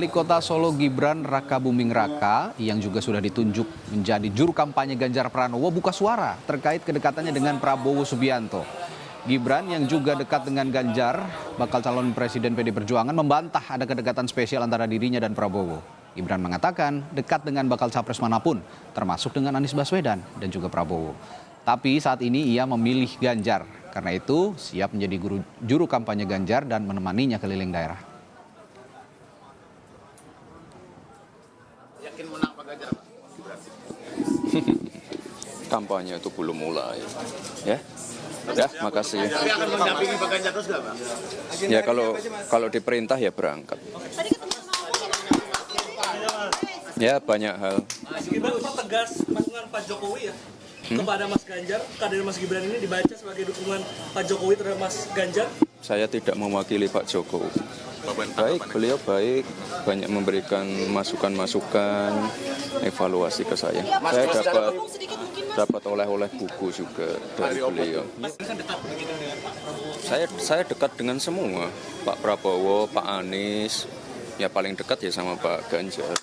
Wali Kota Solo Gibran Rakabuming Raka yang juga sudah ditunjuk menjadi juru kampanye Ganjar Pranowo buka suara terkait kedekatannya dengan Prabowo Subianto. Gibran yang juga dekat dengan Ganjar, bakal calon presiden PD Perjuangan, membantah ada kedekatan spesial antara dirinya dan Prabowo. Gibran mengatakan dekat dengan bakal capres manapun, termasuk dengan Anies Baswedan dan juga Prabowo. Tapi saat ini ia memilih Ganjar, karena itu siap menjadi juru kampanye Ganjar dan menemaninya keliling daerah. Yakin menang Pak Ganjar, Pak? Kampanye itu belum mulai, ya. Ya, makasih. Tapi akan mendampingi Pak Ganjar terus nggak, Pak? Ya kalau diperintah ya berangkat. Ya banyak hal. Mas Gibran mempertegas dukungan Pak Jokowi ya kepada Mas Ganjar. Kader Mas Gibran ini dibaca sebagai dukungan Pak Jokowi terhadap Mas Ganjar. Saya tidak mewakili Pak Jokowi. Baik, beliau baik, banyak memberikan masukan-masukan, evaluasi ke saya. Saya dapat oleh-oleh buku juga dari beliau. Saya dekat dengan semua, Pak Prabowo, Pak Anies, ya paling dekat ya sama Pak Ganjar.